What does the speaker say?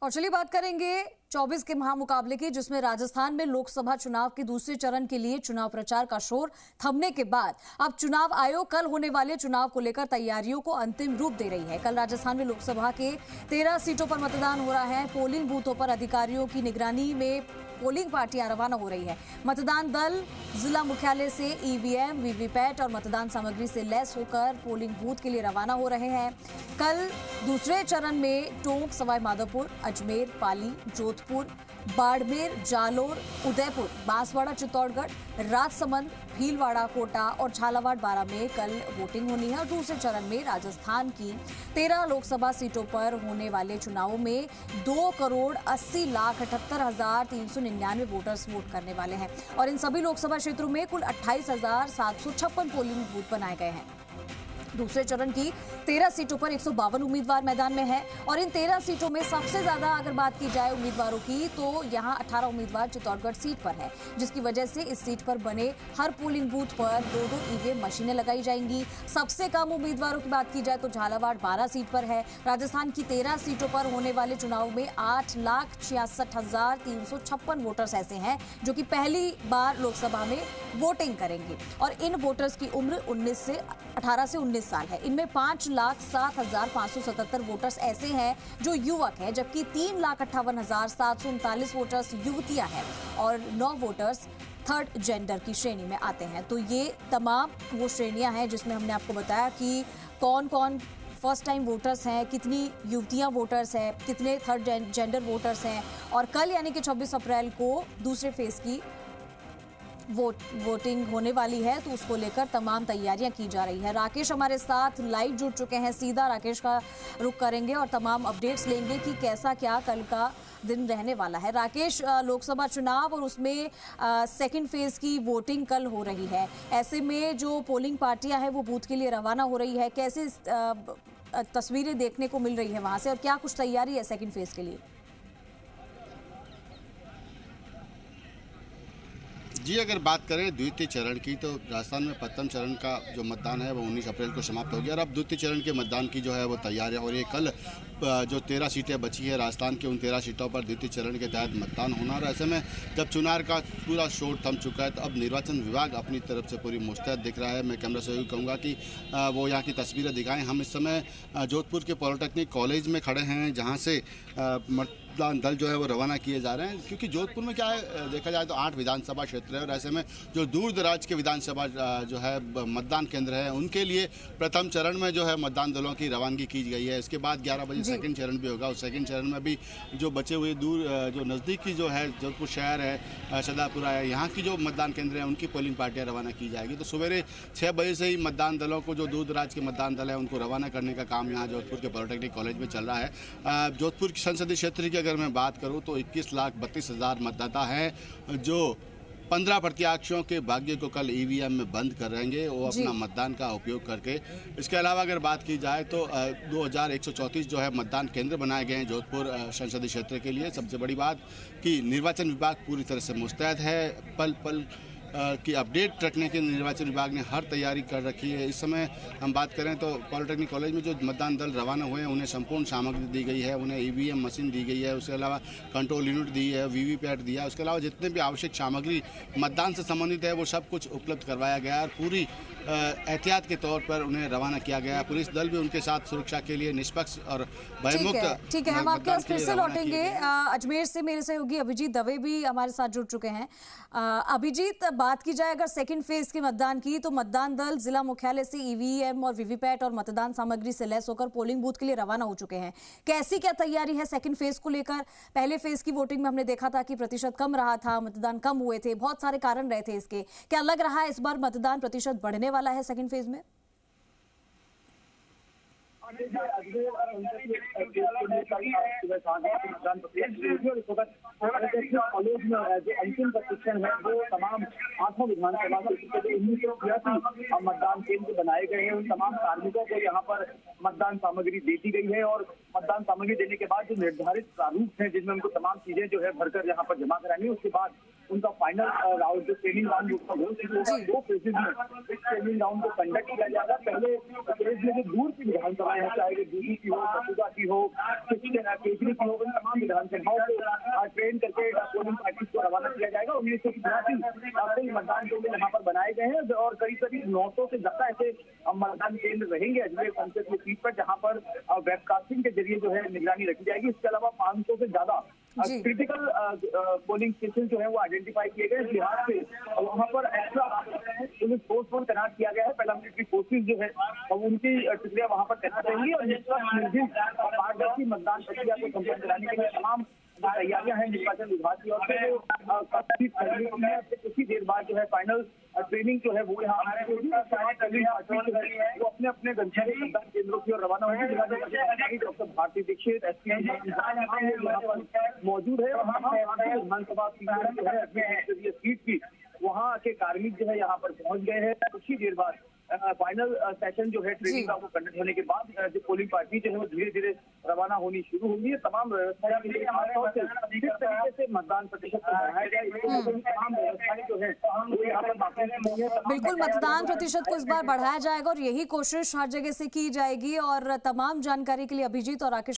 और चलिए बात करेंगे 24 के महामुकाबले की, जिसमें राजस्थान में लोकसभा चुनाव के दूसरे चरण के लिए चुनाव प्रचार का शोर थमने के बाद अब चुनाव आयोग कल होने वाले चुनाव को लेकर तैयारियों को अंतिम रूप दे रही है। कल राजस्थान में लोकसभा के 13 सीटों पर मतदान हो रहा है। पोलिंग बूथों पर अधिकारियों की निगरानी में पोलिंग पार्टियां रवाना हो रही है। मतदान दल जिला मुख्यालय से ईवीएम, वीवीपैट और मतदान सामग्री से लैस होकर पोलिंग बूथ के लिए रवाना हो रहे हैं। कल दूसरे चरण में टोंक, सवाई माधोपुर, अजमेर, पाली, जोधपुर, बाड़मेर, जालोर, उदयपुर, बांसवाड़ा, चित्तौड़गढ़, राजसमंद, भीलवाड़ा, कोटा और झालावाड़, बारां में कल वोटिंग होनी है। और दूसरे चरण में राजस्थान की 13 लोकसभा सीटों पर होने वाले चुनावों में 2,80,78,399 वोटर्स वोट करने वाले हैं। और इन सभी लोकसभा क्षेत्रों में कुल 28,756 पोलिंग बूथ बनाए गए हैं। दूसरे चरण की 13 सीटों पर 152 उम्मीदवार मैदान में हैं। और इन 13 सीटों में सबसे ज्यादा अगर बात की जाए उम्मीदवारों की, तो यहां 18 उम्मीदवार चित्तौड़गढ़ सीट पर है, जिसकी वजह से इस सीट पर बने हर पोलिंग बूथ पर 2-2 ईवीएम मशीनें लगाई जाएंगी। सबसे कम उम्मीदवारों की बात की जाए तो झालावाड़ 12 सीट पर है। राजस्थान की 13 सीटों पर होने वाले चुनाव में 8,66,356 वोटर्स ऐसे हैं जो कि पहली बार लोकसभा में वोटिंग करेंगे। और इन वोटर्स की उम्र 18 से 19 साल है। इनमें 5,07,577 वोटर्स ऐसे हैं जो युवक हैं, जबकि 3,58,739 वोटर्स युवतियां हैं और 9 वोटर्स थर्ड जेंडर की श्रेणी में आते हैं। तो ये तमाम वो श्रेणियां हैं जिसमें हमने आपको बताया कि कौन कौन फर्स्ट टाइम वोटर्स हैं, कितनी युवतियां वोटर्स हैं, कितने थर्ड जेंडर वोटर्स हैं। और कल यानी कि 24 अप्रैल को दूसरे फेज की वोटिंग होने वाली है, तो उसको लेकर तमाम तैयारियां की जा रही है। राकेश हमारे साथ लाइव जुड़ चुके हैं, सीधा राकेश का रुख करेंगे और तमाम अपडेट्स लेंगे कि कैसा क्या कल का दिन रहने वाला है। राकेश, लोकसभा चुनाव और उसमें सेकंड फेज की वोटिंग कल हो रही है, ऐसे में जो पोलिंग पार्टियां हैं वो बूथ के लिए रवाना हो रही है, कैसे तस्वीरें देखने को मिल रही है वहां से और क्या कुछ तैयारी है सेकंड फेज के लिए? जी, अगर बात करें द्वितीय चरण की, तो राजस्थान में प्रथम चरण का जो मतदान है वो 19 अप्रैल को समाप्त हो गया और अब द्वितीय चरण के मतदान की जो है वो तैयारियां हो रही है। कल जो 13 सीटें बची है राजस्थान की, उन 13 सीटों पर द्वितीय चरण के तहत मतदान होना है। ऐसे में जब चुनाव का पूरा शोर थम चुका है, तो अब निर्वाचन विभाग अपनी तरफ से पूरी मुस्तैद दिख रहा है। मैं कैमरा सहयोगी कहूँगा कि वो यहाँ की तस्वीरें दिखाएं। हम इस समय जोधपुर के पॉलिटेक्निक कॉलेज में खड़े हैं, जहाँ से मतदान दल जो है वो रवाना किए जा रहे हैं। क्योंकि जोधपुर में क्या है, देखा जाए तो 8 विधानसभा क्षेत्र है और ऐसे में जो दूर दराज के विधानसभा जो है मतदान केंद्र है, उनके लिए प्रथम चरण में जो है मतदान दलों की रवानगी की गई है। इसके बाद 11 बजे सेकंड चरण भी होगा। उस सेकंड चरण में भी जो बचे हुए दूर जो नज़दीकी जो है जोधपुर शहर है, सदापुरा है, यहाँ की जो मतदान केंद्र है उनकी पोलिंग पार्टियाँ रवाना की जाएगी। तो सवेरे 6 बजे से ही मतदान दलों को, जो दूर दराज के मतदान दल है, उनको रवाना करने का काम यहाँ जोधपुर के पॉलिटेक्निक कॉलेज में चल रहा है। जोधपुर संसदीय क्षेत्र की अगर मैं बात करूँ तो 21,32,000 मतदाता हैं जो 15 प्रत्याशियों के भाग्य को कल ईवीएम में बंद करेंगे, वो अपना मतदान का उपयोग करके। इसके अलावा अगर बात की जाए तो 2,134 जो है मतदान केंद्र बनाए गए हैं जोधपुर संसदीय क्षेत्र के लिए। सबसे बड़ी बात कि निर्वाचन विभाग पूरी तरह से मुस्तैद है। पल पल की अपडेट रखने के निर्वाचन विभाग ने हर तैयारी कर रखी है। इस समय हम बात करें तो पॉलिटेक्निक कॉलेज में जो मतदान दल रवाना हुए हैं उन्हें संपूर्ण सामग्री दी गई है, उन्हें ईवीएम मशीन दी गई है, उसके अलावा कंट्रोल यूनिट दी है, वीवीपैट दिया है, उसके अलावा जितने भी आवश्यक सामग्री मतदान से संबंधित है वो सब कुछ उपलब्ध करवाया गया और पूरी एहतियात के तौर पर उन्हें रवाना किया गया। पुलिस दल भी उनके साथ सुरक्षा के लिए निष्पक्ष और भयमुक्त। ठीक है, हम आपके पास फिर से लौटेंगे। अजमेर से मेरे सहयोगी अभिजीत दवे भी हमारे साथ जुड़ चुके हैं। अभिजीत, बात की जाए अगर सेकंड फेज के मतदान की, तो मतदान दल जिला मुख्यालय से ईवीएम और वीवीपैट और मतदान सामग्री से लैस होकर पोलिंग बूथ के लिए रवाना हो चुके हैं। कैसी क्या तैयारी है सेकंड फेज को लेकर? पहले फेज की वोटिंग में हमने देखा था कि प्रतिशत कम रहा था, मतदान कम हुए थे, बहुत सारे कारण रहे थे इसके। क्या लग रहा है इस बार मतदान प्रतिशत बढ़ने वाला है सेकंड फेज में? कॉलेज में जो अंतिम प्रशिक्षण है वो तमाम 8 विधानसभा के 1983 मतदान केंद्र बनाए गए हैं। उन तमाम कार्मिकों को यहाँ पर मतदान सामग्री दे दी गई है और मतदान सामग्री देने के बाद जो निर्धारित प्रारूप है जिनमें उनको तमाम चीजें जो है भरकर यहाँ पर जमा करानी है, उसके बाद उनका फाइनल राउंड जो ट्रेनिंग राउंड उसका हो चुका होगा। 2 फेजेज में इस ट्रेनिंग राउंड को कंडक्ट किया जाएगा। पहले फेज में जो दूर की विधानसभाएं हैं, चाहे वो दिल्ली की हो, मथुरा की हो, केजरी की हो, उन तमाम विधानसभाओं को ट्रेन करके पोलिंग पार्टीज को रवाना किया जाएगा। 1982 मतदान केंद्र यहाँ पर बनाए गए हैं और करीब 900 से ज्यादा ऐसे मतदान केंद्र रहेंगे अजमेर संसदीय सीट पर, जहाँ पर वेबकास्टिंग के जरिए जो है निगरानी रखी जाएगी। इसके अलावा 500 से ज्यादा क्रिटिकल पोलिंग स्टेशन जो है वो आइडेंटिफाई किए गए। बिहार से वहाँ पर एक्स्ट्रा पुलिस फोर्स को तैनात किया गया है। पैरामिलिट्री फोर्सेज जो है उनकी टुकड़ियां वहाँ पर तैनात रहेंगी और निष्पक्ष, निर्भीक और पारदर्शी मतदान प्रक्रिया को संपन्न कराने के लिए तमाम जो तैयारियां हैं निर्वाचन विभाग की ओर से वो कुछ ही देर बाद जो है फाइनल ट्रेनिंग जो है वो यहाँ वो अपने अपने गंतव्य मतदान केंद्रों की ओर रवाना होगी। डॉक्टर भारती दीक्षित यहाँ पर मौजूद है। विधानसभा सीट की वहाँ के कार्मिक जो है यहाँ पर पहुंच गए हैं। कुछ ही देर बाद फाइनल सेशन जो है ट्रेनिंग का वो कंडक्ट होने के बाद जो पोलिंग पार्टी जो है वो धीरे धीरे रवाना होनी शुरू होगी। तमाम व्यवस्थाएं किस तरीके से मतदान प्रतिशत को बढ़ाया जाए, तमाम व्यवस्थाएं जो है वो यहाँ पर बाकी नहीं है। बिल्कुल, मतदान प्रतिशत को इस बार बढ़ाया जाएगा और यही कोशिश हर जगह से की जाएगी। और तमाम जानकारी के लिए अभिजीत और राकेश